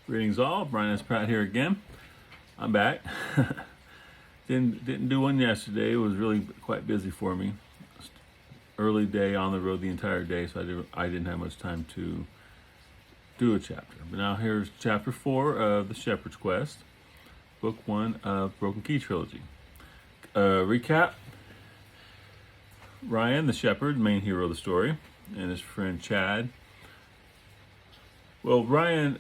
Greetings all, Brian S. Pratt here again. I'm back. Didn't do one yesterday. It was really quite busy for me. Early day on the road the entire day, so I didn't have much time to do a chapter. But now here's chapter 4 of the Shepherd's Quest, book 1 of Broken Key Trilogy. Recap: Riyan, the shepherd, main hero of the story, and his friend Chad. Well, Riyan,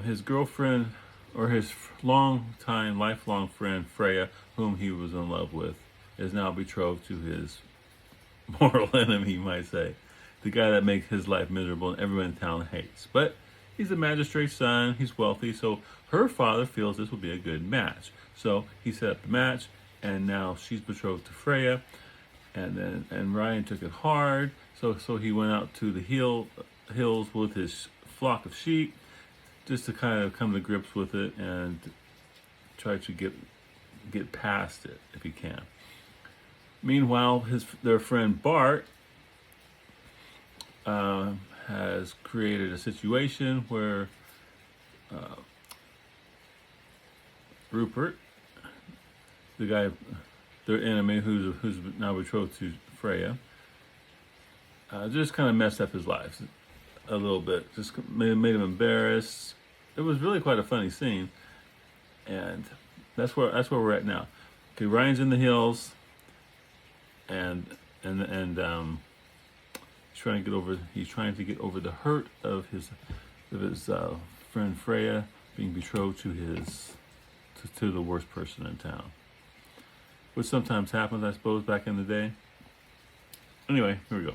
his girlfriend, or his lifelong friend Freya, whom he was in love with, is now betrothed to his mortal enemy, you might say. The guy that makes his life miserable and everyone in town hates. But he's a magistrate's son, he's wealthy, so her father feels this will be a good match. So he set up the match, and now she's betrothed to Freya, and Riyan took it hard, so he went out to the hills with his flock of sheep, just to kind of come to grips with it and try to get past it if he can. Meanwhile, their friend Bart has created a situation where Rupert, the guy, their enemy, who's now betrothed to Freya, just kind of messed up his life a little bit. Just made him embarrassed. It was really quite a funny scene, and that's where we're at now. Okay, Ryan's in the hills, and he's trying to get over the hurt of his friend Freya being betrothed to the worst person in town, which sometimes happens, I suppose, back in the day. Anyway, here we go.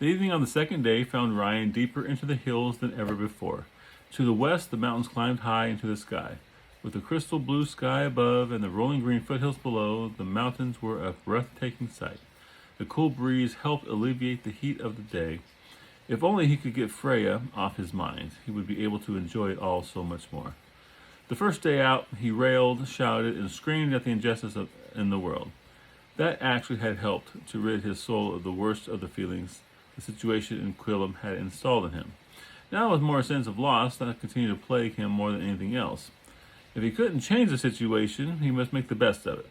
The evening on the second day found Riyan deeper into the hills than ever before. To the west, the mountains climbed high into the sky. With the crystal blue sky above and the rolling green foothills below, the mountains were a breathtaking sight. The cool breeze helped alleviate the heat of the day. If only he could get Freya off his mind, he would be able to enjoy it all so much more. The first day out, he railed, shouted, and screamed at the injustice in the world. That actually had helped to rid his soul of the worst of the feelings the situation in Quillim had installed in him. Now it was more a sense of loss that continued to plague him more than anything else. If he couldn't change the situation, he must make the best of it.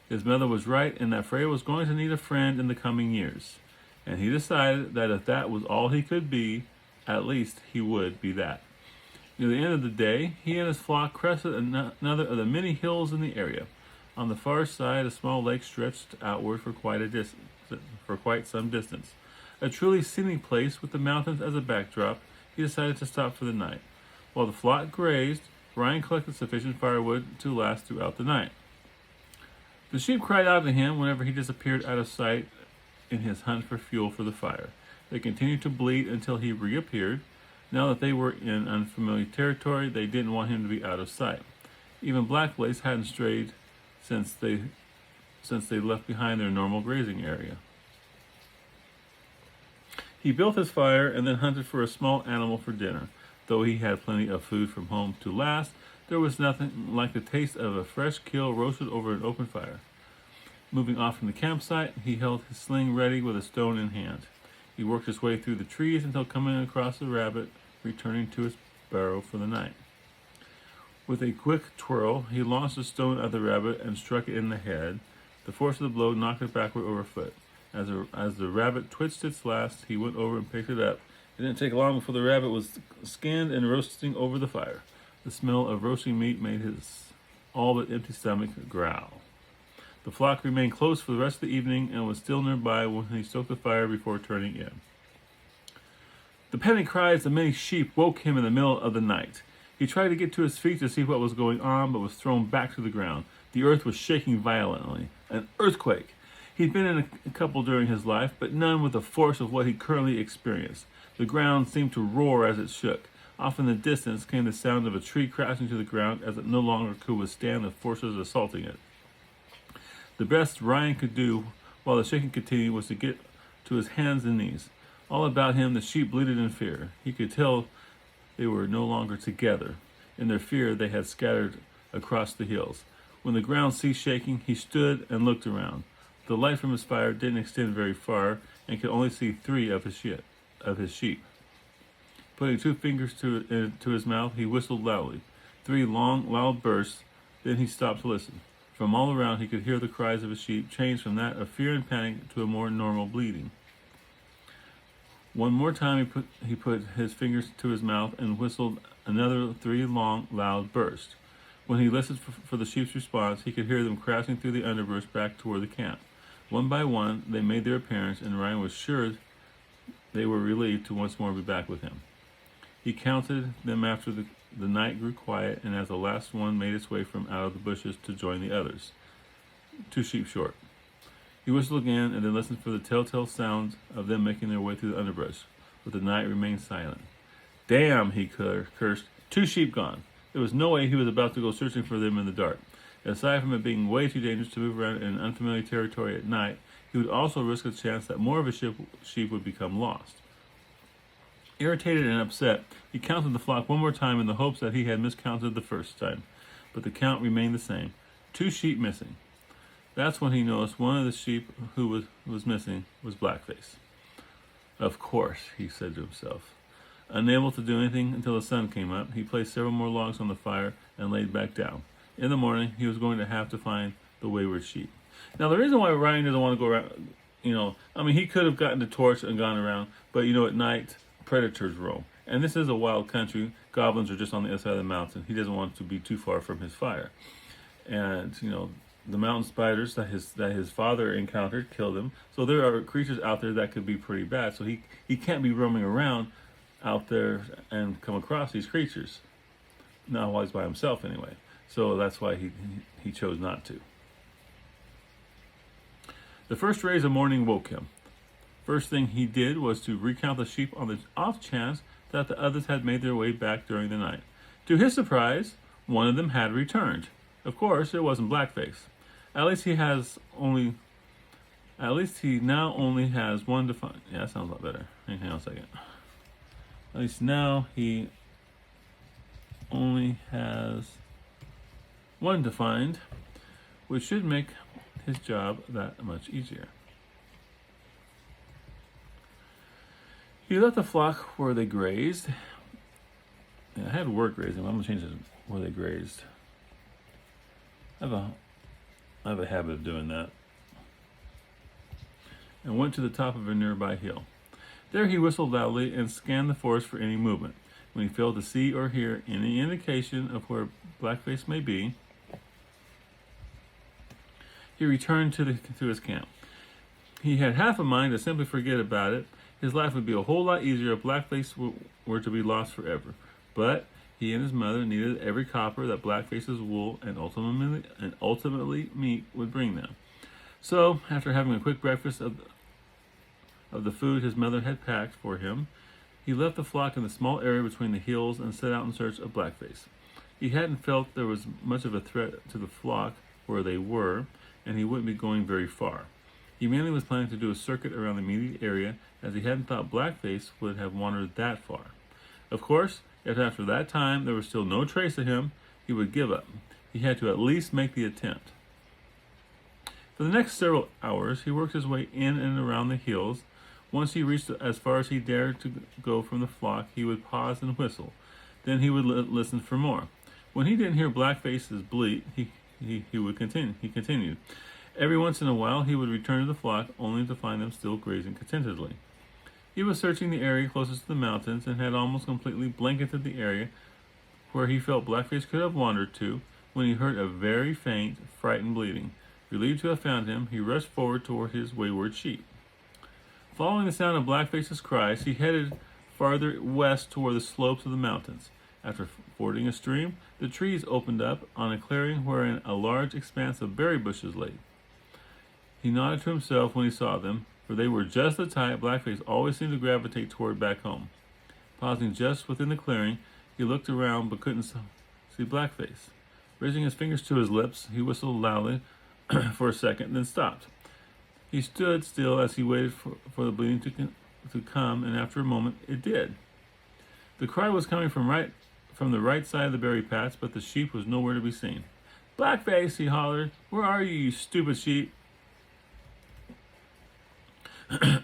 His mother was right in that Freya was going to need a friend in the coming years, and he decided that if that was all he could be, at least he would be that. Near the end of the day, he and his flock crested another of the many hills in the area. On the far side, a small lake stretched outward for quite some distance. A truly scenic place with the mountains as a backdrop, he decided to stop for the night. While the flock grazed, Riyan collected sufficient firewood to last throughout the night. The sheep cried out to him whenever he disappeared out of sight in his hunt for fuel for the fire. They continued to bleat until he reappeared. Now that they were in unfamiliar territory, they didn't want him to be out of sight. Even Blackblaze hadn't strayed since they left behind their normal grazing area. He built his fire and then hunted for a small animal for dinner. Though he had plenty of food from home to last, there was nothing like the taste of a fresh kill roasted over an open fire. Moving off from the campsite, he held his sling ready with a stone in hand. He worked his way through the trees until coming across a rabbit, returning to his burrow for the night. With a quick twirl, he launched a stone at the rabbit and struck it in the head. The force of the blow knocked it backward overfoot. As the rabbit twitched its last, he went over and picked it up. It didn't take long before the rabbit was skinned and roasting over the fire. The smell of roasting meat made his all but empty stomach growl. The flock remained close for the rest of the evening and was still nearby when he stoked the fire before turning in. The panic cries of many sheep woke him in the middle of the night. He tried to get to his feet to see what was going on, but was thrown back to the ground. The earth was shaking violently. An earthquake! He'd been in a couple during his life, but none with the force of what he currently experienced. The ground seemed to roar as it shook. Off in the distance came the sound of a tree crashing to the ground as it no longer could withstand the forces assaulting it. The best Riyan could do while the shaking continued was to get to his hands and knees. All about him the sheep bleated in fear. He could tell they were no longer together. In their fear they had scattered across the hills. When the ground ceased shaking, he stood and looked around. The light from his fire didn't extend very far and could only see 3 of his sheep. Putting 2 fingers to his mouth, he whistled loudly. 3 long, loud bursts, then he stopped to listen. From all around, he could hear the cries of his sheep change from that of fear and panic to a more normal bleating. One more time, he put his fingers to his mouth and whistled another 3 long, loud bursts. When he listened for the sheep's response, he could hear them crashing through the underbrush back toward the camp. One by one, they made their appearance, and Riyan was sure they were relieved to once more be back with him. He counted them after the night grew quiet, and as the last one made its way from out of the bushes to join the others, 2 sheep short. He whistled again, and then listened for the telltale sounds of them making their way through the underbrush, but the night remained silent. Damn, he cursed. 2 sheep gone. There was no way he was about to go searching for them in the dark. Aside from it being way too dangerous to move around in unfamiliar territory at night, he would also risk a chance that more of his sheep would become lost. Irritated and upset, he counted the flock one more time in the hopes that he had miscounted the first time, but the count remained the same. 2 sheep missing. That's when he noticed one of the sheep who was missing was Blackface. Of course, he said to himself. Unable to do anything until the sun came up, he placed several more logs on the fire and laid back down. In the morning, he was going to have to find the wayward sheep. Now, the reason why Riyan doesn't want to go around, he could have gotten the torch and gone around, but at night, predators roam. And this is a wild country. Goblins are just on the other side of the mountain. He doesn't want to be too far from his fire. And, the mountain spiders that his father encountered killed him. So there are creatures out there that could be pretty bad. So he can't be roaming around out there and come across these creatures. Not while he's by himself anyway. So that's why he chose not to. The first rays of morning woke him. First thing he did was to recount the sheep on the off chance that the others had made their way back during the night. To his surprise, one of them had returned. Of course, it wasn't Blackface. At least he now only has one defined. Yeah, that sounds a lot better. Hang on a second. At least now he only has one defined, which should make his job that much easier. He left the flock where they grazed. Yeah, I had word grazing. I'm gonna change it to where they grazed. I have a habit of doing that. And went to the top of a nearby hill. There he whistled loudly and scanned the forest for any movement. When he failed to see or hear any indication of where Blackface may be, he returned to his camp. He had half a mind to simply forget about it. His life would be a whole lot easier if Blackface were to be lost forever. But he and his mother needed every copper that Blackface's wool and ultimately meat would bring them. So, after having a quick breakfast of the food his mother had packed for him, he left the flock in the small area between the hills and set out in search of Blackface. He hadn't felt there was much of a threat to the flock where they were, and he wouldn't be going very far. He mainly was planning to do a circuit around the immediate area, as he hadn't thought Blackface would have wandered that far. Of course, if after that time there was still no trace of him, he would give up. He had to at least make the attempt. For the next several hours, he worked his way in and around the hills. Once he reached as far as he dared to go from the flock, he would pause and whistle. Then he would listen for more. When he didn't hear Blackface's bleat, he would continue. He continued. Every once in a while, he would return to the flock, only to find them still grazing contentedly. He was searching the area closest to the mountains and had almost completely blanketed the area where he felt Blackface could have wandered to when he heard a very faint, frightened bleating. Relieved to have found him, he rushed forward toward his wayward sheep. Following the sound of Blackface's cries, he headed farther west toward the slopes of the mountains. After fording a stream, the trees opened up on a clearing wherein a large expanse of berry bushes lay. He nodded to himself when he saw them, for they were just the type Blackface always seemed to gravitate toward back home. Pausing just within the clearing, he looked around but couldn't see Blackface. Raising his fingers to his lips, he whistled loudly for a second, then stopped. He stood still as he waited for the bleating to come, and after a moment, it did. The cry was coming from the right side of the berry patch, but the sheep was nowhere to be seen. "Blackface," he hollered, "where are you, you stupid sheep?"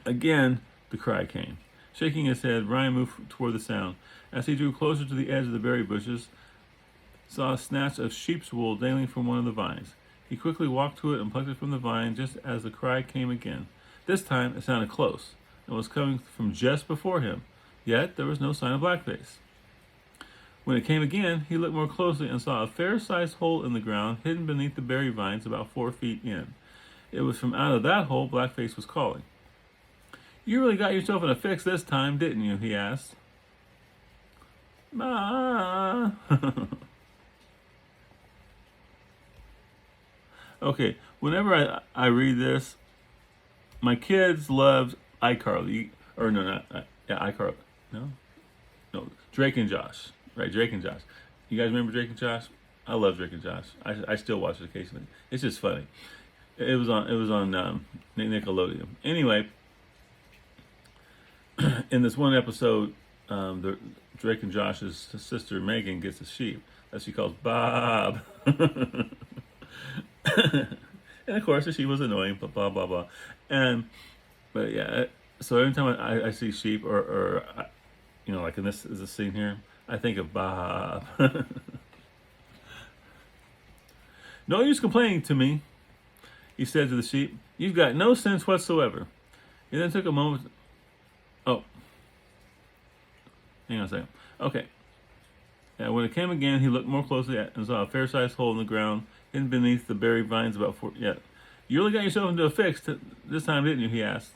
Again, the cry came. Shaking his head, Riyan moved toward the sound. As he drew closer to the edge of the berry bushes, saw a snatch of sheep's wool dangling from one of the vines. He quickly walked to it and plucked it from the vine just as the cry came again. This time it sounded close and was coming from just before him, yet there was no sign of Blackface. When it came again, he looked more closely and saw a fair-sized hole in the ground hidden beneath the berry vines about 4 feet in. It was from out of that hole Blackface was calling. "You really got yourself in a fix this time, didn't you?" he asked. "Ma." Okay, whenever I read this, my kids loved iCarly, or no, not iCarly. No, Drake and Josh, right? Drake and Josh. You guys remember Drake and Josh? I love Drake and Josh. I still watch it occasionally. It's just funny. It was on Nickelodeon. Anyway, in this one episode, Drake and Josh's sister Megan gets a sheep that she calls Bob. And of course, she was annoying, but blah blah blah. But yeah, so every time I see sheep, or like in this scene here, I think of Bob. "No use complaining to me," he said to the sheep. "You've got no sense whatsoever." He then took a moment. Oh, hang on a second. Okay. Yeah, when it came again, he looked more closely and saw a fair-sized hole in the ground hidden beneath the berry vines about 4. Yeah, "You really got yourself into a fix this time, didn't you?" he asked.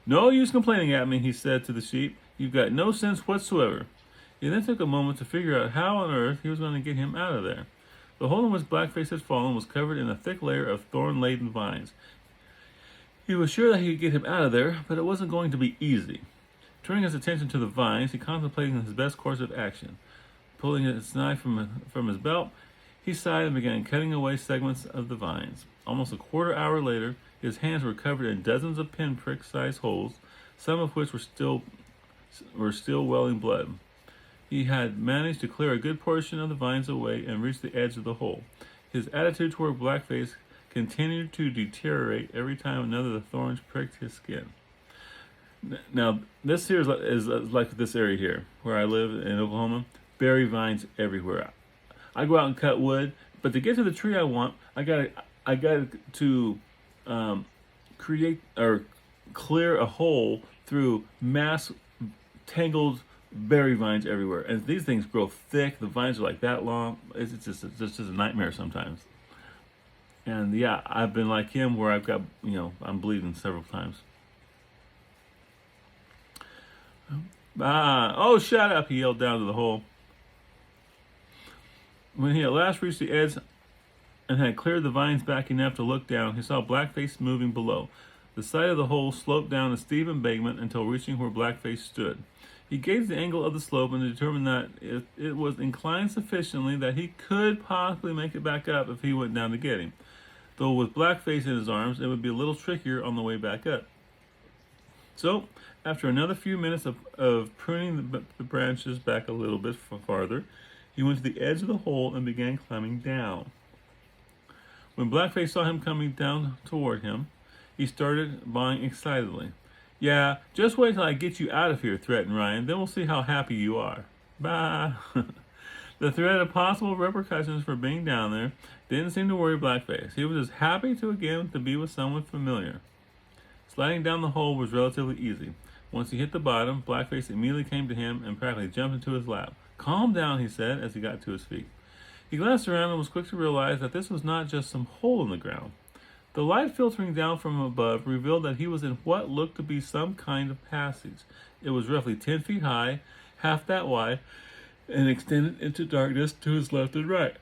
"No use complaining at me," he said to the sheep. "You've got no sense whatsoever." He then took a moment to figure out how on earth he was going to get him out of there. The hole in which Blackface had fallen was covered in a thick layer of thorn-laden vines. He was sure that he could get him out of there, but it wasn't going to be easy. Turning his attention to the vines, he contemplated his best course of action. Pulling his knife from his belt, he sighed and began cutting away segments of the vines. Almost a quarter hour later, his hands were covered in dozens of pinprick-sized holes, some of which were still welling blood. He had managed to clear a good portion of the vines away and reach the edge of the hole. His attitude toward Blackface continued to deteriorate every time another of the thorns pricked his skin. Now, this here is like this area here, where I live in Oklahoma. Berry vines everywhere. I go out and cut wood, but to get to the tree I want, I got to create or clear a hole through mass tangled berry vines everywhere. And these things grow thick. The vines are like that long. It's just a nightmare sometimes. And yeah, I've been like him where I've got, I'm bleeding several times. "Oh, shut up," he yelled down to the hole. When he at last reached the edge and had cleared the vines back enough to look down, he saw Blackface moving below. The side of the hole sloped down a steep embankment until reaching where Blackface stood. He gauged the angle of the slope and determined that it was inclined sufficiently that he could possibly make it back up if he went down to get him. Though with Blackface in his arms, it would be a little trickier on the way back up. So, after another few minutes of pruning the branches back a little bit farther, he went to the edge of the hole and began climbing down. When Blackface saw him coming down toward him, he started bawling excitedly. "Yeah, just wait till I get you out of here," threatened Riyan. "Then we'll see how happy you are." Bah! The threat of possible repercussions for being down there didn't seem to worry Blackface. He was as happy to be with someone familiar. Sliding down the hole was relatively easy. Once he hit the bottom, Blackface immediately came to him and practically jumped into his lap. "Calm down," he said as he got to his feet. He glanced around and was quick to realize that this was not just some hole in the ground. The light filtering down from above revealed that he was in what looked to be some kind of passage. It was roughly 10 feet high, half that wide, and extended into darkness to his left and right.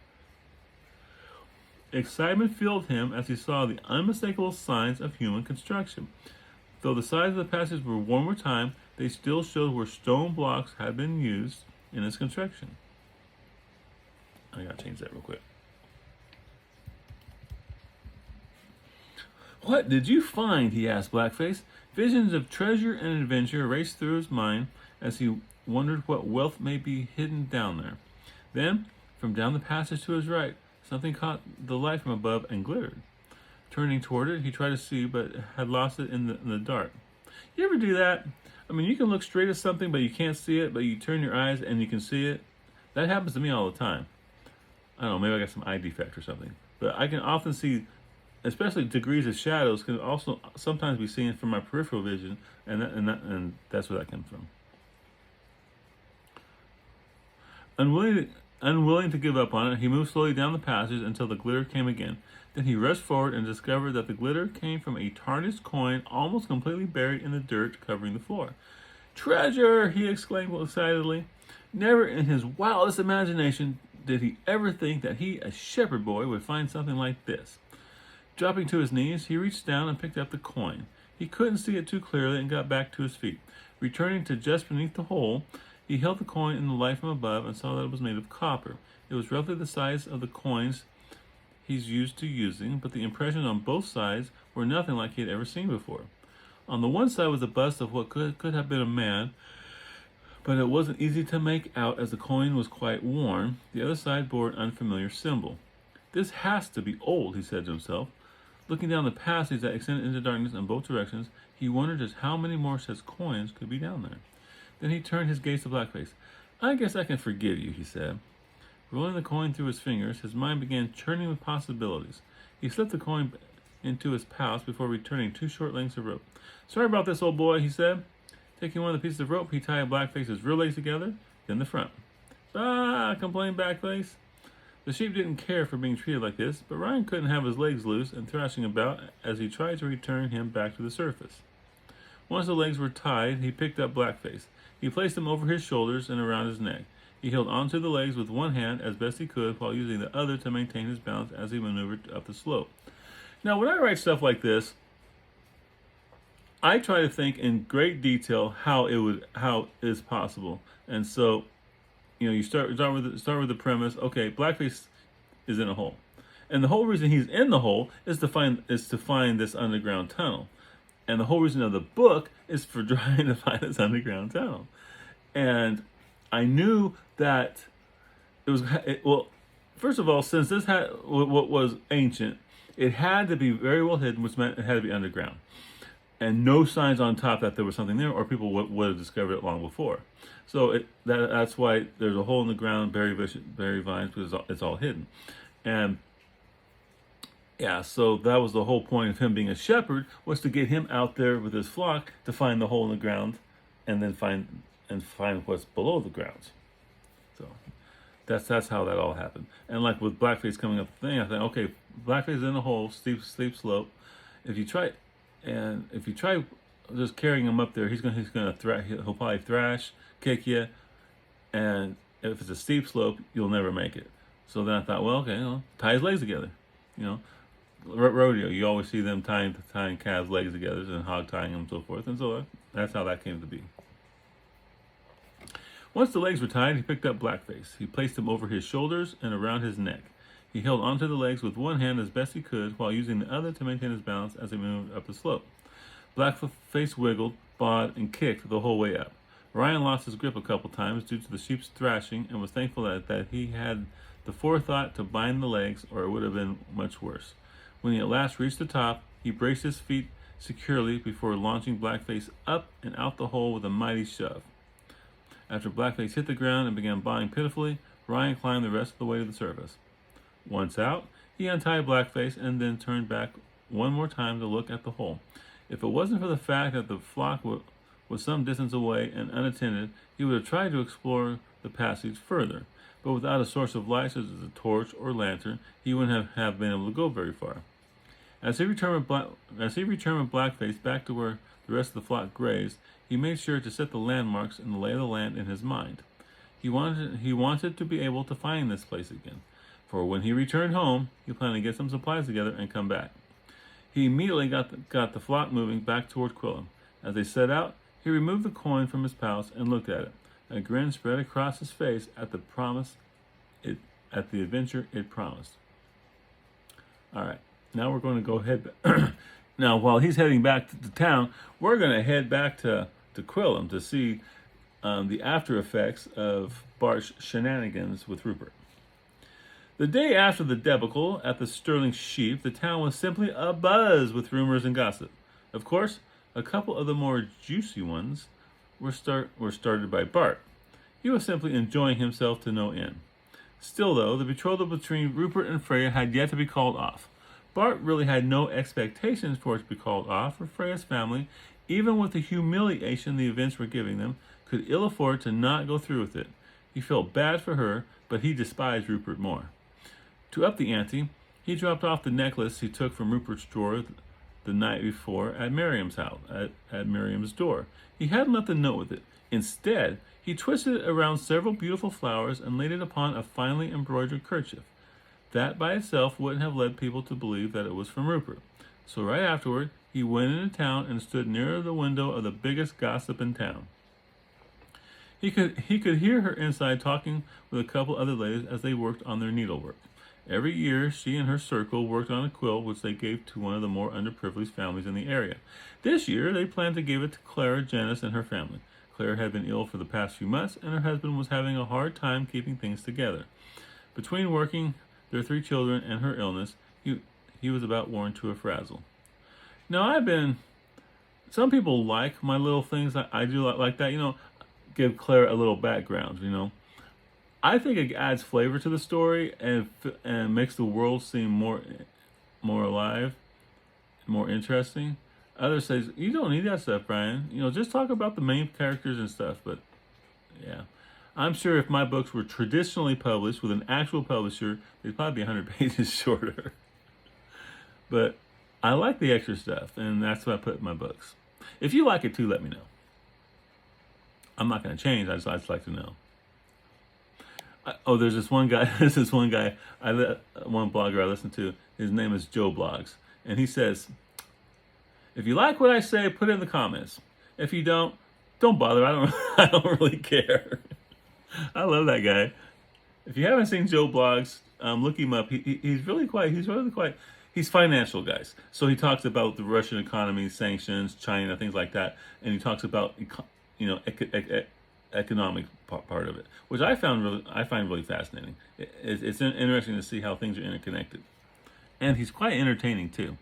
Excitement filled him as he saw the unmistakable signs of human construction. Though the sides of the passage were one more time, they still showed where stone blocks had been used in its construction. I gotta change that real quick. "What did you find?" he asked Blackface. Visions of treasure and adventure raced through his mind as he wondered what wealth may be hidden down there. Then, from down the passage to his right, something caught the light from above and glittered. Turning toward it, he tried to see, but had lost it in the dark. You ever do that? I mean, you can look straight at something, but you can't see it, but you turn your eyes and you can see it. That happens to me all the time. I don't know, maybe I got some eye defect or something. But I can often see, especially degrees of shadows, can also sometimes be seen from my peripheral vision, and that's where that comes from. Unwilling to give up on it, he moved slowly down the passage until the glitter came again. Then he rushed forward and discovered that the glitter came from a tarnished coin almost completely buried in the dirt covering the floor. "Treasure!" he exclaimed excitedly. Never in his wildest imagination did he ever think that he, a shepherd boy, would find something like this. Dropping to his knees, he reached down and picked up the coin. He couldn't see it too clearly and got back to his feet. Returning to just beneath the hole, he held the coin in the light from above and saw that it was made of copper. It was roughly the size of the coins he's used to using, but the impressions on both sides were nothing like he had ever seen before. On the one side was a bust of what could have been a man, but it wasn't easy to make out as the coin was quite worn. The other side bore an unfamiliar symbol. "This has to be old," he said to himself. Looking down the passage that extended into darkness in both directions, he wondered just how many more such coins could be down there. Then he turned his gaze to Blackface. "I guess I can forgive you," he said. Rolling the coin through his fingers, his mind began churning with possibilities. He slipped the coin into his pouch before returning 2 short lengths of rope. "Sorry about this, old boy," he said. Taking one of the pieces of rope, he tied Blackface's rear legs together, then the front. "Ah," complained Blackface. The sheep didn't care for being treated like this, but Riyan couldn't have his legs loose and thrashing about as he tried to return him back to the surface. Once the legs were tied, he picked up Blackface. He placed them over his shoulders and around his neck. He held onto the legs with one hand as best he could while using the other to maintain his balance as he maneuvered up the slope. Now, when I write stuff like this, I try to think in great detail how it's possible. And so, you start with the premise. Okay, Blackface is in a hole, and the whole reason he's in the hole is to find this underground tunnel, and the whole reason of the book is for trying to find this underground tunnel. And I knew that well, first of all, since this had what was ancient, it had to be very well hidden, which meant it had to be underground, and no signs on top that there was something there, or people would have discovered it long before. So that's why there's a hole in the ground, berry vines, because it's all hidden. And yeah, so that was the whole point of him being a shepherd, was to get him out there with his flock to find the hole in the ground, and then find what's below the ground. So that's how that all happened. And like with Blackface coming up the thing, I thought, okay, Blackface is in the hole, steep slope. If you try just carrying him up there, he'll probably thrash, kick you, and if it's a steep slope, you'll never make it. So then I thought, well, okay, tie his legs together. Rodeo, you always see them tying calves' legs together and hog tying them and so forth, and so that's how that came to be. Once the legs were tied, he picked up Blackface. He placed him over his shoulders and around his neck. He held onto the legs with one hand as best he could, while using the other to maintain his balance as he moved up the slope. Blackface wiggled, bawed, and kicked the whole way up. Riyan lost his grip a couple times due to the sheep's thrashing, and was thankful that he had the forethought to bind the legs, or it would have been much worse. When he at last reached the top, he braced his feet securely before launching Blackface up and out the hole with a mighty shove. After Blackface hit the ground and began bawling pitifully, Riyan climbed the rest of the way to the surface. Once out, he untied Blackface and then turned back one more time to look at the hole. If it wasn't for the fact that the flock was some distance away and unattended, he would have tried to explore the passage further. But without a source of light such as a torch or lantern, he wouldn't have been able to go very far. As he returned with Blackface back to where the rest of the flock grazed, he made sure to set the landmarks and the lay of the land in his mind. He wanted to be able to find this place again, for when he returned home, he planned to get some supplies together and come back. He immediately got the flock moving back toward Quillim. As they set out, he removed the coin from his pouch and looked at it. A grin spread across his face at the adventure it promised. All right, now we're going to go ahead. Now, while he's heading back to town, we're going to head back to Quillim to see the after effects of Bart's shenanigans with Rupert. The day after the debacle at the Sterling Sheep, the town was simply abuzz with rumors and gossip. Of course, A couple of the more juicy ones were started by Bart. He was simply enjoying himself to no end. Still, though, the betrothal between Rupert and Freya had yet to be called off. Bart really had no expectations for it to be called off, for Freya's family, even with the humiliation the events were giving them, could ill afford to not go through with it. He felt bad for her, but he despised Rupert more. To up the ante, he dropped off the necklace he took from Rupert's drawer the night before at Miriam's house, at Miriam's door. He hadn't left a note with it. Instead, he twisted it around several beautiful flowers and laid it upon a finely embroidered kerchief. That by itself wouldn't have led people to believe that it was from Rupert. So right afterward, he went into town and stood near the window of the biggest gossip in town. He could hear her inside talking with a couple other ladies as they worked on their needlework. Every year, she and her circle worked on a quilt which they gave to one of the more underprivileged families in the area. This year, they planned to give it to Clara Janice and her family. Clara had been ill for the past few months, and her husband was having a hard time keeping things together. Between working their 3 children and her illness, he was about worn to a frazzle. Now, some people like my little things that I do like that, give Clara a little background, I think it adds flavor to the story and makes the world seem more alive, more interesting. Others say, you don't need that stuff, Brian. Just talk about the main characters and stuff. But, yeah. I'm sure if my books were traditionally published with an actual publisher, they'd probably be 100 pages shorter. But I like the extra stuff, and that's what I put in my books. If you like it too, let me know. I'm not going to change. I just like to know. There's this one guy. One blogger I listen to. His name is Joe Blogs, and he says, "If you like what I say, put it in the comments. If you don't bother. I don't really care." I love that guy. If you haven't seen Joe Blogs, look him up. He's really quite. He's financial, guys. So he talks about the Russian economy, sanctions, China, things like that, and he talks about economic part of it, which I find really fascinating. It's interesting to see how things are interconnected, and he's quite entertaining too.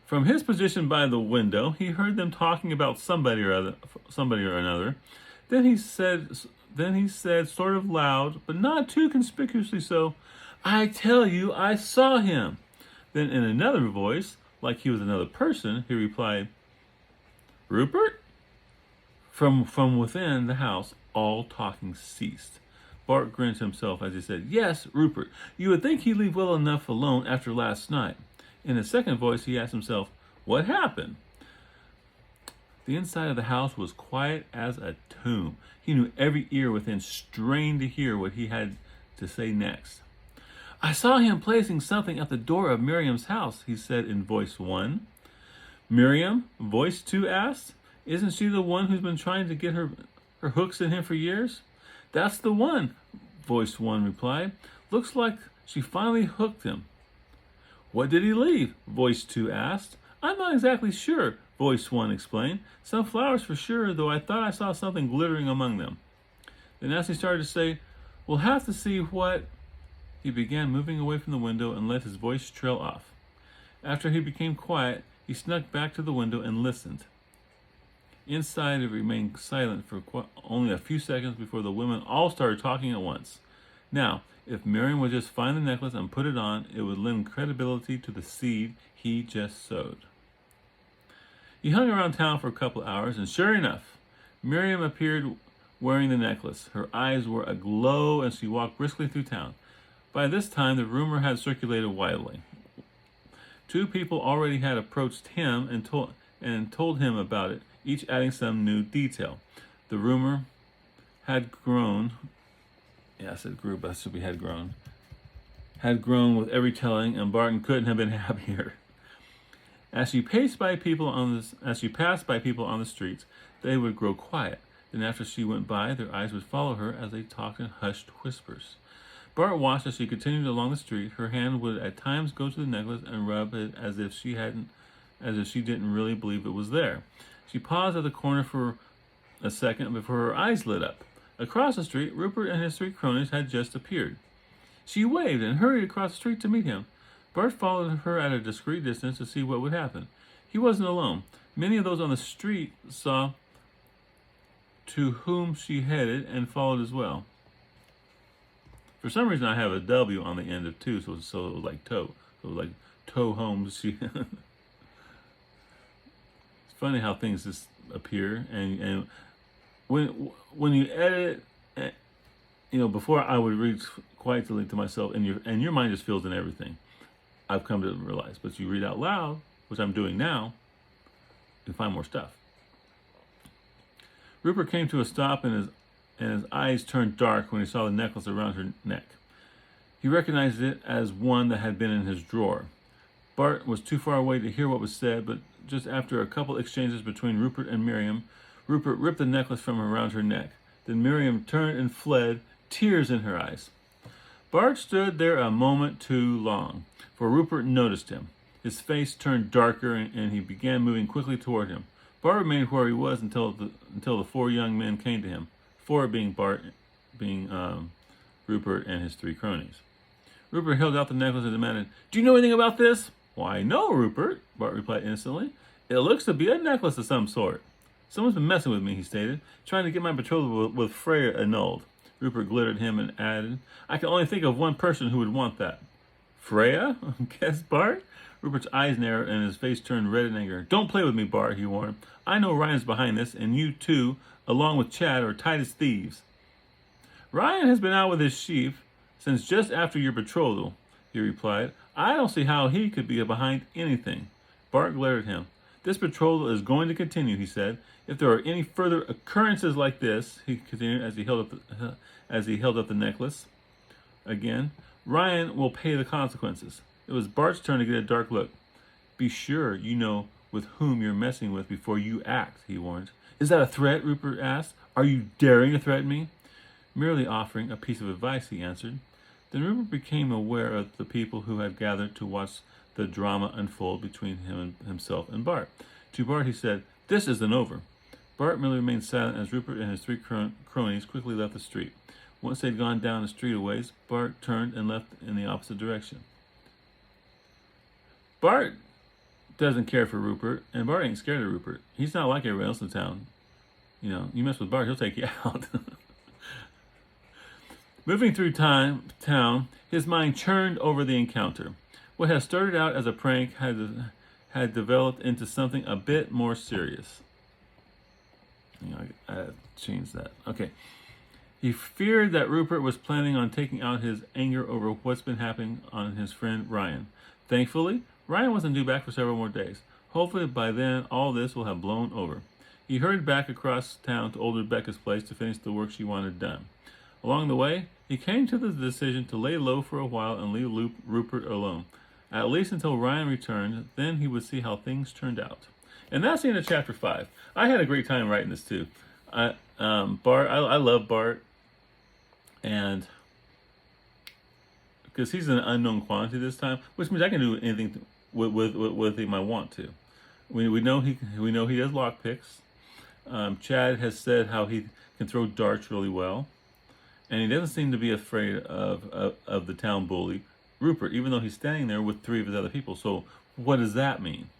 From his position by the window, he heard them talking about somebody or another. Then he said, sort of loud, but not too conspicuously so, "I tell you, I saw him." Then in another voice, like he was another person, he replied, "Rupert?" From within the house, all talking ceased. Bart grinned to himself as he said, "Yes, Rupert. You would think he'd leave well enough alone after last night." In a second voice, he asked himself, "What happened?" The inside of the house was quiet as a tomb. He knew every ear within strained to hear what he had to say next. "I saw him placing something at the door of Miriam's house," he said in voice 1. "Miriam?" voice 2 asked. "Isn't she the one who's been trying to get her hooks in him for years?" "That's the one," voice 1 replied. "Looks like she finally hooked him." "What did he leave?" voice 2 asked. "I'm not exactly sure," voice 1 explained. "Some flowers for sure, though I thought I saw something glittering among them." Then as he started to say, "We'll have to see what," he began moving away from the window and let his voice trail off. After he became quiet, he snuck back to the window and listened. Inside, it remained silent for only a few seconds before the women all started talking at once. Now, if Miriam would just find the necklace and put it on, it would lend credibility to the seed he just sowed. He hung around town for a couple hours, and sure enough, Miriam appeared wearing the necklace. Her eyes were aglow as she walked briskly through town. By this time, the rumor had circulated widely. 2 people already had approached him and told him about it, each adding some new detail. The rumor had grown. Yeah, I said grew, but it should be had grown. Had grown with every telling, and Barton couldn't have been happier. As she passed by people on the streets, they would grow quiet. Then after she went by, their eyes would follow her as they talked in hushed whispers. Bart watched as she continued along the street. Her hand would at times go to the necklace and rub it as if she didn't really believe it was there. She paused at the corner for a second before her eyes lit up. Across the street, Rupert and his 3 cronies had just appeared. She waved and hurried across the street to meet him. Bart followed her at a discreet distance to see what would happen. He wasn't alone. Many of those on the street saw to whom she headed and followed as well. For some reason, I have a W on the end of two, so it was like toe. So it was like toe home. She. It's funny how things just appear, and when you edit, before I would read quietly to myself, and your mind just fills in everything. I've come to realize, but you read out loud, which I'm doing now, you find more stuff. Rupert came to a stop, and his eyes turned dark when he saw the necklace around her neck. He recognized it as one that had been in his drawer. Bart was too far away to hear what was said, but just after a couple exchanges between Rupert and Miriam, Rupert ripped the necklace from around her neck. Then Miriam turned and fled, tears in her eyes. Bart stood there a moment too long, for Rupert noticed him. His face turned darker, and he began moving quickly toward him. Bart remained where he was until the four young men came to him. Four being Rupert and his three cronies. Rupert held out the necklace and demanded, "Do you know anything about this?" "Why, no, Rupert," Bart replied innocently. "It looks to be a necklace of some sort." "Someone's been messing with me," he stated, "trying to get my betrothal with Freya annulled." Rupert glittered at him and added, "I can only think of one person who would want that." "Freya?" guessed Bart. Rupert's eyes narrowed and his face turned red in anger. "Don't play with me, Bart," he warned. "I know Ryan's behind this, and you two, along with Chad, are tight as thieves." "Ryan has been out with his sheep since just after your betrothal," he replied. "I don't see how he could be behind anything." Bart glared at him. "This betrothal is going to continue," he said. "If there are any further occurrences like this," he continued as he held up the necklace again, "Ryan will pay the consequences." It was Bart's turn to get a dark look. "Be sure you know with whom you're messing with before you act," he warned. "Is that a threat?" Rupert asked. "Are you daring to threaten me?" "Merely offering a piece of advice," he answered. Then Rupert became aware of the people who had gathered to watch the drama unfold between himself and Bart. To Bart he said, "This isn't over." Bart merely remained silent as Rupert and his three cronies quickly left the street. Once they'd gone down the street a ways, Bart turned and left in the opposite direction. Bart doesn't care for Rupert, and Bart ain't scared of Rupert. He's not like everyone else in town. You mess with Bart, he'll take you out. Moving through town, his mind churned over the encounter. What had started out as a prank had developed into something a bit more serious. I changed that. Okay. He feared that Rupert was planning on taking out his anger over what's been happening on his friend Ryan. Thankfully, Ryan wasn't due back for several more days. Hopefully by then all this will have blown over. He hurried back across town to old Rebecca's place to finish the work she wanted done. Along the way, he came to the decision to lay low for a while and leave Rupert alone. At least until Ryan returned, then he would see how things turned out. And that's the end of chapter 5. I had a great time writing this too. Bart, I love Bart, and because he's an unknown quantity this time, which means I can do anything with him I want to. We know he does lockpicks. Chad has said how he can throw darts really well, and he doesn't seem to be afraid of the town bully Rupert, even though he's standing there with 3 of his other people. So what does that mean?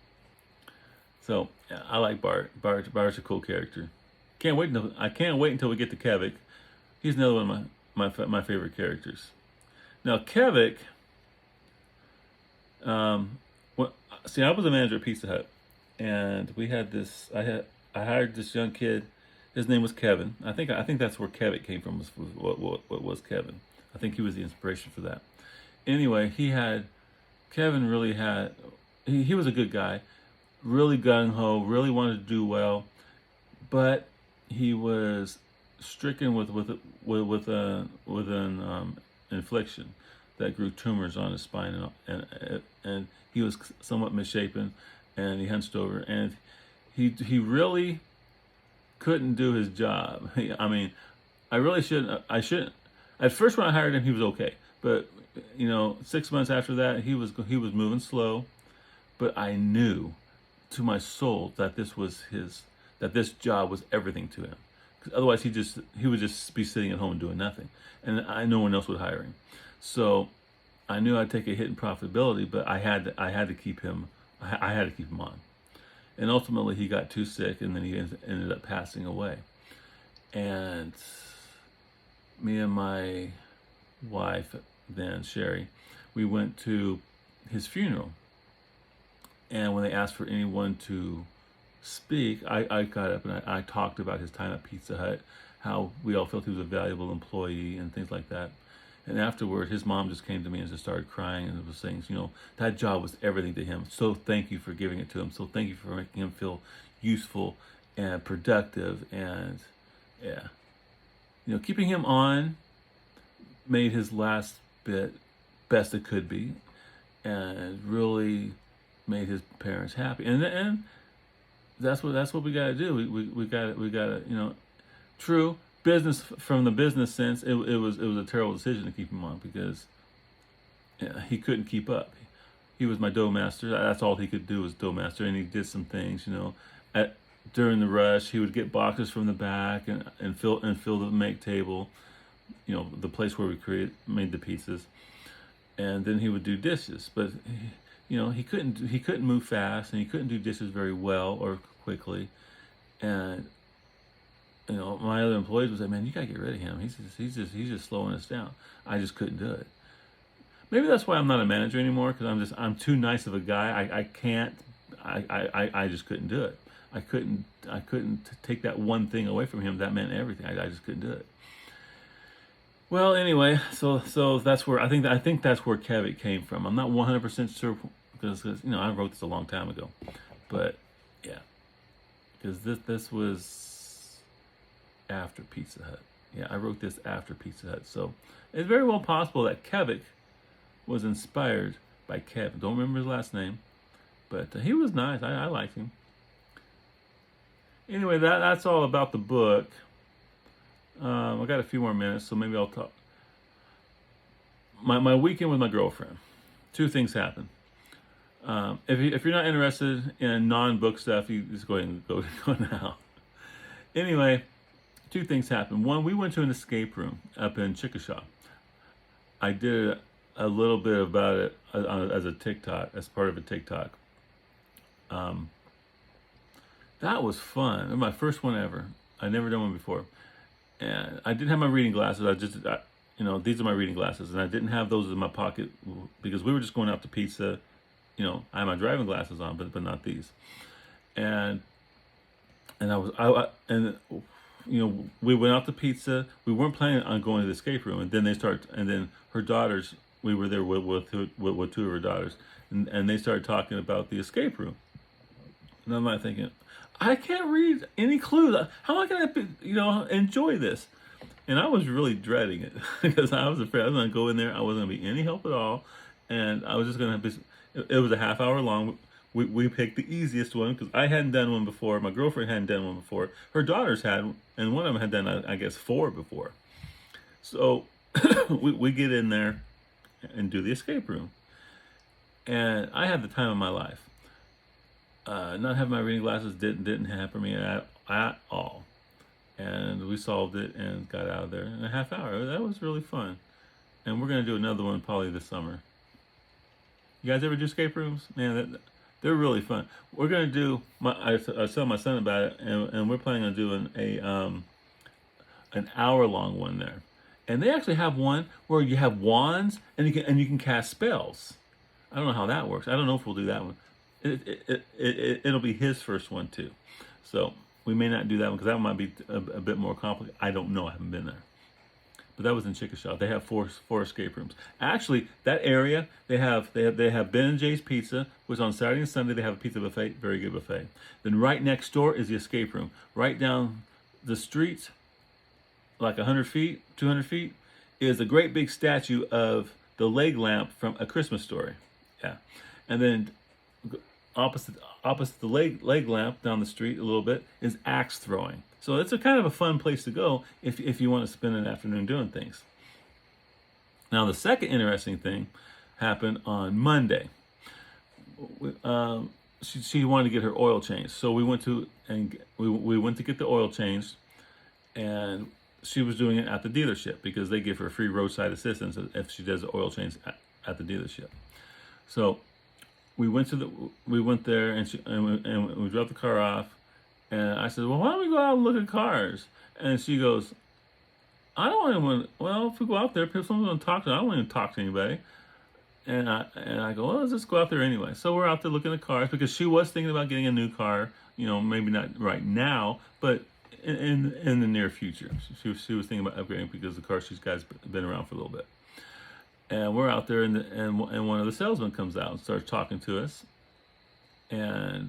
So I like Bart. Bart's a cool character. I can't wait until we get to Kevik. He's another one of my favorite characters. Now Kevik, I was a manager at Pizza Hut, and we had this. I hired this young kid. His name was Kevin. I think that's where Kevik came from. What was Kevin? I think he was the inspiration for that. Anyway, Kevin really had. He was a good guy, really gung ho, really wanted to do well, but he was stricken with an infliction that grew tumors on his spine, and he was somewhat misshapen, and he hunched over, and he really couldn't do his job. I mean, I shouldn't. At first, when I hired him, he was okay, but 6 months after that, he was moving slow. But I knew, to my soul, that this job was everything to him. Because otherwise, he would just be sitting at home doing nothing, and no one else would hire him. So I knew I'd take a hit in profitability, but I had to keep him. I had to keep him on. And ultimately, he got too sick, and then he ended up passing away. And me and my wife, then Sherry, we went to his funeral. And when they asked for anyone to speak, I got up and I talked about his time at Pizza Hut, how we all felt he was a valuable employee and things like that. And afterward, his mom just came to me and just started crying and was saying, that job was everything to him. So thank you for giving it to him. So thank you for making him feel useful and productive. And yeah, keeping him on made his last bit best it could be, and really made his parents happy. And that's what we got to do. We got to true. Business, from the business sense, it was a terrible decision to keep him on, because he couldn't keep up. He was my dough master. That's all he could do was dough master, and he did some things. During the rush, he would get boxes from the back and fill the make table, the place where we made the pizzas, and then he would do dishes. But he couldn't move fast, and he couldn't do dishes very well or quickly, and my other employees would say, "Man, you gotta get rid of him. He's just slowing us down." I just couldn't do it. Maybe that's why I'm not a manager anymore, because I'm too nice of a guy. I can't. I just couldn't do it. I couldn't take that one thing away from him. That meant everything. I just couldn't do it. Well, anyway, so that's where I think that's where Kevin came from. I'm not 100% sure, because I wrote this a long time ago, but yeah, because this was after Pizza Hut. Yeah, I wrote this after Pizza Hut. So it's very well possible that Kevin was inspired by Kevin. Don't remember his last name, but he was nice. I liked him. Anyway, that's all about the book. I got a few more minutes, so maybe I'll talk. My weekend with my girlfriend. Two things happened. If you're not interested in non-book stuff, you just go ahead and go now. Anyway, two things happened. One, we went to an escape room up in Chickasha. I did a little bit about it as a TikTok, as part of a TikTok. That was fun. It was my first one ever. I'd never done one before. And I didn't have my reading glasses. These are my reading glasses, and I didn't have those in my pocket because we were just going out to pizza. I had my driving glasses on, but not these. And we went out to pizza. We weren't planning on going to the escape room, and then her daughters. We were there with two of her daughters, and they started talking about the escape room. And I'm like thinking, I can't read any clues. How am I going to, enjoy this? And I was really dreading it because I was afraid I was going to go in there. I wasn't going to be any help at all, and I was just going to. It was a half hour long. We picked the easiest one because I hadn't done one before. My girlfriend hadn't done one before. Her daughters had, and one of them had done, I guess, 4 before. So we get in there and do the escape room, and I had the time of my life. Not having my reading glasses didn't hamper me at all, and we solved it and got out of there in a half hour. That was really fun, and we're gonna do another one probably this summer. You guys ever do escape rooms? Man, they're really fun. We're gonna do. I told my son about it, and we're planning on doing an hour-long one there. And they actually have one where you have wands and you can cast spells. I don't know how that works. I don't know if we'll do that one. It'll be his first one too, so we may not do that one because that one might be a bit more complicated. I don't know. I haven't been there, but that was in Chickasha. They have four escape rooms. Actually, that area they have Ben and Jay's Pizza, which on Saturday and Sunday they have a pizza buffet, very good buffet. Then right next door is the escape room. Right down the street, like 100 feet, 200 feet, is a great big statue of the leg lamp from A Christmas Story. Yeah, and then opposite the leg lamp down the street a little bit is axe throwing. So it's a kind of a fun place to go if you want to spend an afternoon doing things. Now the second interesting thing happened on Monday. She wanted to get her oil changed, so we went to get the oil changed, and she was doing it at the dealership because they give her free roadside assistance if she does the oil change at the dealership. So we went there, and we dropped the car off, and I said, well, why don't we go out and look at cars? And she goes, I don't want. Well, if we go out there, if someone's going to talk to them, I don't want to talk to anybody. And I go, well, let's just go out there anyway. So we're out there looking at cars because she was thinking about getting a new car. Maybe not right now, but in the near future. She was thinking about upgrading because the car she's got has been around for a little bit. And we're out there, and one of the salesmen comes out and starts talking to us, and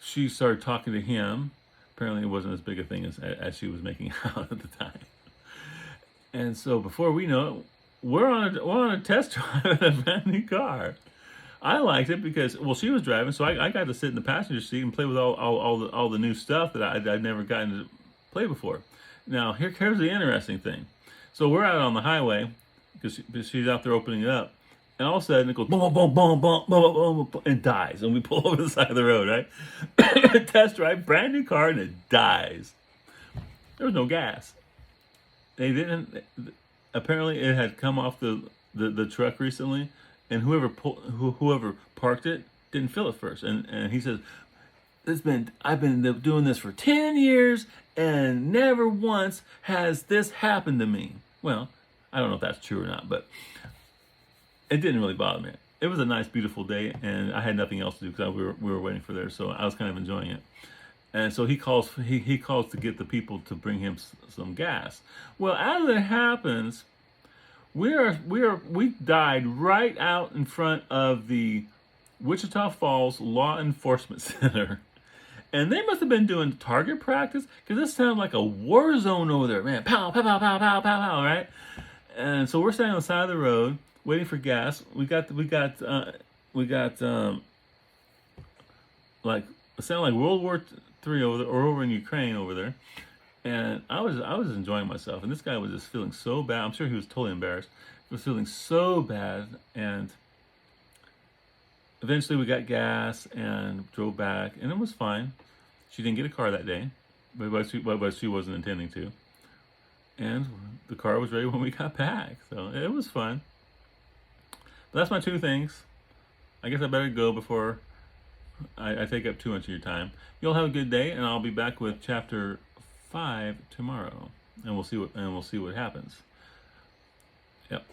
she started talking to him. Apparently, it wasn't as big a thing as she was making out at the time. And so before we know it, we're on a test drive in a brand new car. I liked it because, well, she was driving, so I got to sit in the passenger seat and play with all the new stuff that I'd never gotten to play before. Now, here's the interesting thing. So we're out on the highway because she's out there opening it up, and all of a sudden it goes boom, boom, boom, boom, boom, boom, boom, and dies, and we pull over the side of the road, right? Test drive, brand new car, and it dies. There was no gas. They didn't. Apparently, it had come off the truck recently, and whoever parked it didn't fill it first. And he says, I've been doing this for 10 years, and never once has this happened to me. Well, I don't know if that's true or not, but it didn't really bother me. It was a nice, beautiful day, and I had nothing else to do because we were waiting for there, so I was kind of enjoying it. And so he calls to get the people to bring him some gas. Well, as it happens, we died right out in front of the Wichita Falls Law Enforcement Center. And they must have been doing target practice because this sounded like a war zone over there, man. Pow, pow, pow, pow, pow, pow, pow, right? And so we're standing on the side of the road waiting for gas. We got like it sounded like World War III over there, or over in Ukraine over there. And I was enjoying myself, and this guy was just feeling so bad. I'm sure he was totally embarrassed. He was feeling so bad, and eventually we got gas and drove back, and it was fine. She didn't get a car that day, but she wasn't intending to. And the car was ready when we got back, so it was fun. But that's my two things. I guess I better go before I take up too much of your time. You'll have a good day, and I'll be back with chapter 5 tomorrow, and we'll see what happens. Yep.